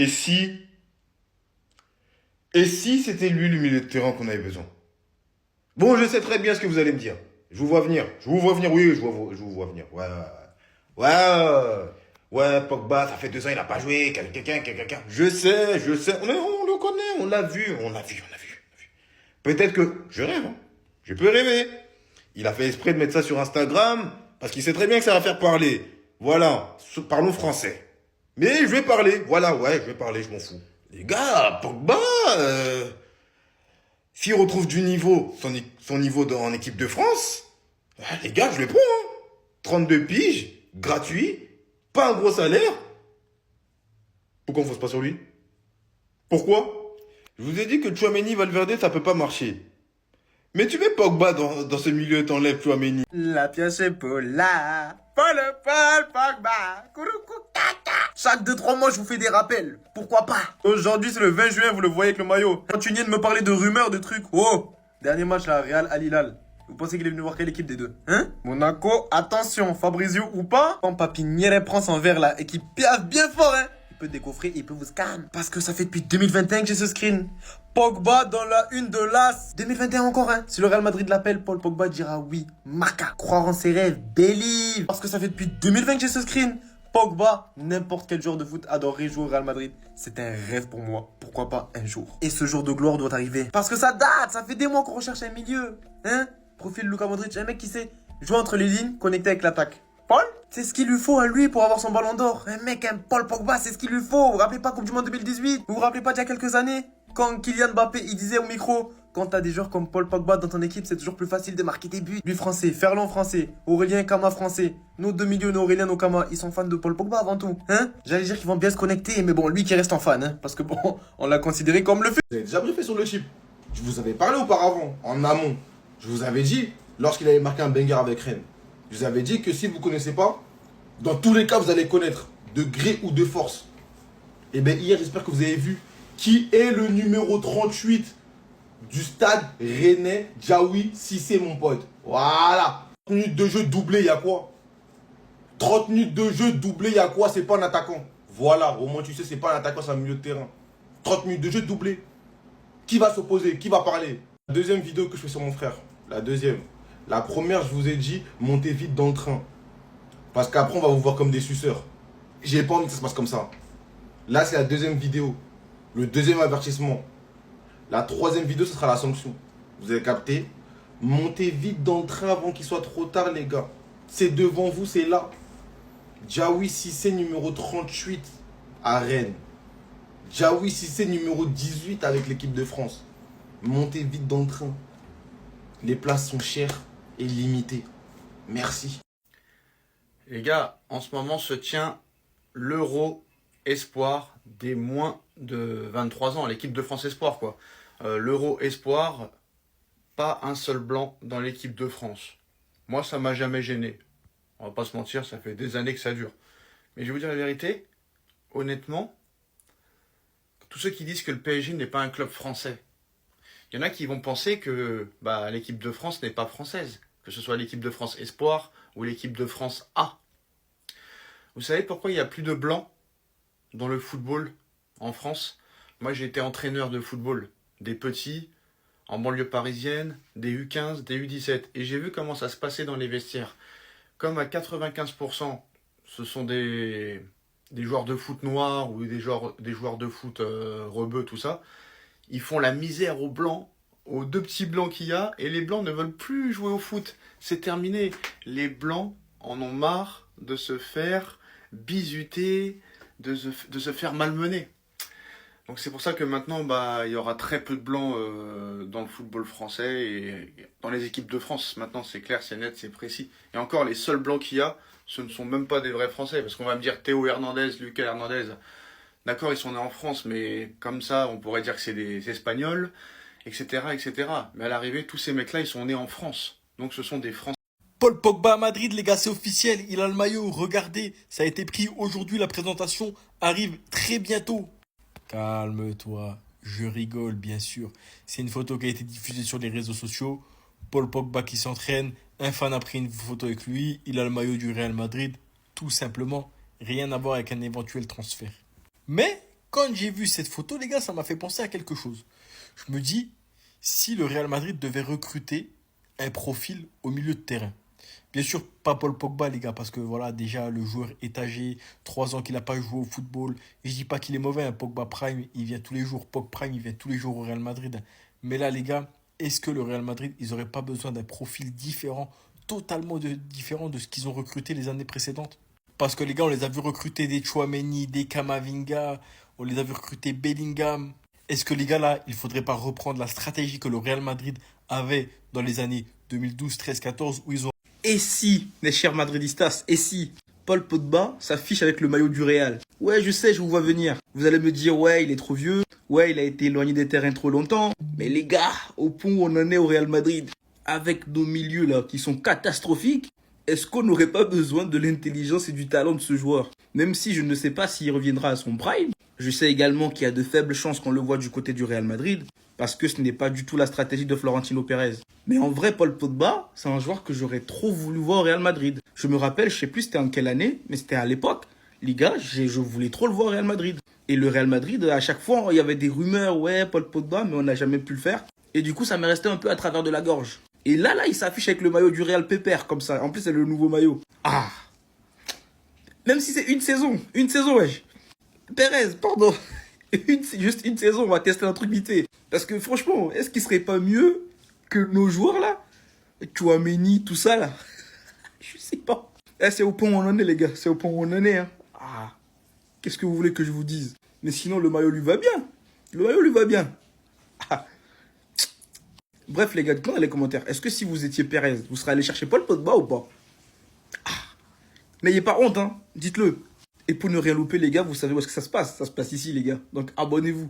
Et si... Et si c'était lui le milieu de terrain qu'on avait besoin? Bon, je sais très bien ce que vous allez me dire. Je vous vois venir. Je vous vois venir, oui, je vous vois venir. Ouais, ouais, ouais. Ouais, Pogba, ça fait 2 ans, il n'a pas joué. Quelqu'un. Je sais. On le connaît, on l'a vu. Peut-être que je rêve, hein. Je peux rêver. Il a fait exprès de mettre ça sur Instagram parce qu'il sait très bien que ça va faire parler. Voilà, parlons français. Mais je vais parler, voilà, ouais, je vais parler, je m'en fous. Les gars, Pogba, s'il retrouve du niveau, son niveau en équipe de France, les gars, je le prends. Hein. 32 piges, gratuit, pas un gros salaire. Pourquoi on ne fonce pas sur lui? Pourquoi? Je vous ai dit que Chouameni, Valverde, ça peut pas marcher. Mais tu mets Pogba dans ce milieu, t'enlèves Chouameni. La pioche est Paula. Paul, Pogba. Kouroukou, kaka. Chaque 2-3 mois, je vous fais des rappels. Pourquoi pas? Aujourd'hui, c'est le 20 juin, vous le voyez avec le maillot. Continuez de me parler de rumeurs, de trucs. Oh! Dernier match là, Real Al Hilal. Vous pensez qu'il est venu voir quelle équipe des deux? Hein? Monaco, attention, Fabrizio ou pas? Quand Papiniere prend son verre là et qu'il piaffe bien fort, hein? Il peut décoffrer, il peut vous scam. Parce que ça fait depuis 2021 que j'ai ce screen. Pogba dans la une de l'As. 2021 encore, hein. Si le Real Madrid l'appelle, Paul Pogba dira oui. Marca. Croire en ses rêves. Believe. Parce que ça fait depuis 2020 que j'ai ce screen. Pogba, n'importe quel joueur de foot adorerait jouer au Real Madrid. C'est un rêve pour moi. Pourquoi pas un jour. Et ce jour de gloire doit arriver. Parce que ça date. Ça fait des mois qu'on recherche un milieu. Hein? Profil Luka Modric. Un mec qui sait jouer entre les lignes, connecté avec l'attaque. Paul? C'est ce qu'il lui faut à lui pour avoir son ballon d'or. Un mec, un Paul Pogba, c'est ce qu'il lui faut. Vous vous rappelez pas Coupe du Monde 2018? Vous vous rappelez pas d'il y a quelques années? Quand Kylian Mbappé, il disait au micro, quand t'as des joueurs comme Paul Pogba dans ton équipe, c'est toujours plus facile de marquer des buts. Lui français, Ferland français, Aurélien Kama français. Nos deux milieux, nos Aurélien, nos Kama, ils sont fans de Paul Pogba avant tout. Hein? J'allais dire qu'ils vont bien se connecter, mais bon, lui qui reste en fan, hein. Parce que bon, on l'a considéré comme le fait. Vous avez déjà briefé sur le chip. Je vous avais parlé auparavant, en amont. Je vous avais dit, lorsqu'il avait marqué un banger avec Rennes, je vous avais dit que si vous ne connaissez pas, dans tous les cas, vous allez connaître, de gré ou de force. Et bien hier, j'espère que vous avez vu qui est le numéro 38 du stade rennais, Djaoui Cissé, mon pote. Voilà. 30 minutes de jeu doublé, il y a quoi? 30 minutes de jeu doublé, il y a quoi? C'est pas un attaquant. Voilà, au moins tu sais, c'est pas un attaquant, c'est un milieu de terrain. 30 minutes de jeu doublé. Qui va s'opposer? Qui va parler? La deuxième vidéo que je fais sur mon frère. La deuxième. La première, je vous ai dit, montez vite dans le train. Parce qu'après, on va vous voir comme des suceurs. J'ai pas envie que ça se passe comme ça. Là, c'est la deuxième vidéo. Le deuxième avertissement. La troisième vidéo, ce sera la sanction. Vous avez capté? Montez vite dans le train avant qu'il soit trop tard, les gars. C'est devant vous, c'est là. Djaoui Cissé, numéro 38 à Rennes. Djaoui Cissé, numéro 18 avec l'équipe de France. Montez vite dans le train. Les places sont chères et limitées. Merci. Les gars, en ce moment se tient l'Euro Espoir des moins de 23 ans, l'équipe de France Espoir quoi. L'Euro Espoir, pas un seul blanc dans l'équipe de France. Moi ça m'a jamais gêné. On va pas se mentir, ça fait des années que ça dure. Mais je vais vous dire la vérité, honnêtement, tous ceux qui disent que le PSG n'est pas un club français, il y en a qui vont penser que l'équipe de France n'est pas française, que ce soit l'équipe de France Espoir ou l'équipe de France A. Vous savez pourquoi il n'y a plus de blancs dans le football en France? Moi, j'ai été entraîneur de football, des petits, en banlieue parisienne, des U15, des U17. Et j'ai vu comment ça se passait dans les vestiaires. Comme à 95%, ce sont des joueurs de foot noirs ou des joueurs de foot rebeux, tout ça. Ils font la misère aux blancs, aux deux petits blancs qu'il y a. Et les blancs ne veulent plus jouer au foot. C'est terminé. Les blancs en ont marre de se faire bisuter, de se faire malmener. Donc c'est pour ça que maintenant il y aura très peu de blancs dans le football français et dans les équipes de France. Maintenant c'est clair, c'est net, c'est précis. Et encore les seuls blancs qu'il y a, ce ne sont même pas des vrais Français. Parce qu'on va me dire Théo Hernandez, Lucas Hernandez, d'accord ils sont nés en France, mais comme ça on pourrait dire que c'est des Espagnols, etc., etc. Mais à l'arrivée tous ces mecs là ils sont nés en France. Donc ce sont des Français. Paul Pogba à Madrid, les gars, c'est officiel. Il a le maillot. Regardez, ça a été pris aujourd'hui. La présentation arrive très bientôt. Calme-toi. Je rigole, bien sûr. C'est une photo qui a été diffusée sur les réseaux sociaux. Paul Pogba qui s'entraîne. Un fan a pris une photo avec lui. Il a le maillot du Real Madrid. Tout simplement. Rien à voir avec un éventuel transfert. Mais, Quand j'ai vu cette photo, les gars, ça m'a fait penser à quelque chose. Je me dis, si le Real Madrid devait recruter un profil au milieu de terrain. Bien sûr, pas Paul Pogba, les gars, parce que voilà, déjà, le joueur est âgé, 3 ans qu'il n'a pas joué au football. Et je dis pas qu'il est mauvais, hein. Pogba Prime, il vient tous les jours. Pog Prime, il vient tous les jours au Real Madrid. Mais là, les gars, est-ce que le Real Madrid, ils n'auraient pas besoin d'un profil différent, totalement différent de ce qu'ils ont recruté les années précédentes? Parce que les gars, on les a vus recruter des Tchouaméni, des Kamavinga, on les a vus recruter Bellingham. Est-ce que les gars, là, il ne faudrait pas reprendre la stratégie que le Real Madrid avait dans les années 2012, 13, 14, où ils ont... Et si, mes chers madridistas, et si Paul Pogba s'affiche avec le maillot du Real? Ouais, je sais, je vous vois venir. Vous allez me dire, ouais, il est trop vieux. Ouais, il a été éloigné des terrains trop longtemps. Mais les gars, au point où on en est au Real Madrid, avec nos milieux là qui sont catastrophiques, est-ce qu'on n'aurait pas besoin de l'intelligence et du talent de ce joueur? Même si je ne sais pas s'il reviendra à son prime. Je sais également qu'il y a de faibles chances qu'on le voit du côté du Real Madrid, parce que ce n'est pas du tout la stratégie de Florentino Pérez. Mais en vrai, Paul Pogba, c'est un joueur que j'aurais trop voulu voir au Real Madrid. Je me rappelle, je sais plus c'était en quelle année, mais c'était à l'époque. Les gars, je voulais trop le voir au Real Madrid. Et le Real Madrid, à chaque fois, il y avait des rumeurs, ouais, Paul Pogba, mais on n'a jamais pu le faire. Et du coup, ça m'est resté un peu à travers de la gorge. Et là, il s'affiche avec le maillot du Real Pépère, comme ça. En plus, c'est le nouveau maillot. Ah! Même si c'est une saison, wesh. Pérez, pardon. Juste une saison, on va tester un truc vite fait. Parce que franchement, est-ce qu'il serait pas mieux que nos joueurs là? Tchouaméni, tout ça là. Je sais pas. C'est au point où on en est, les gars. C'est au point où on en est. Hein. Ah. Qu'est-ce que vous voulez que je vous dise? Mais sinon, le maillot lui va bien. Le maillot lui va bien. Ah. Bref, les gars, dites-moi dans les commentaires. Est-ce que si vous étiez Pérez, vous serez allé chercher Paul Pogba ou pas? Ah. N'ayez pas honte, hein. Dites-le. Et pour ne rien louper, les gars, vous savez où est-ce que ça se passe? Ça se passe ici, les gars. Donc, abonnez-vous.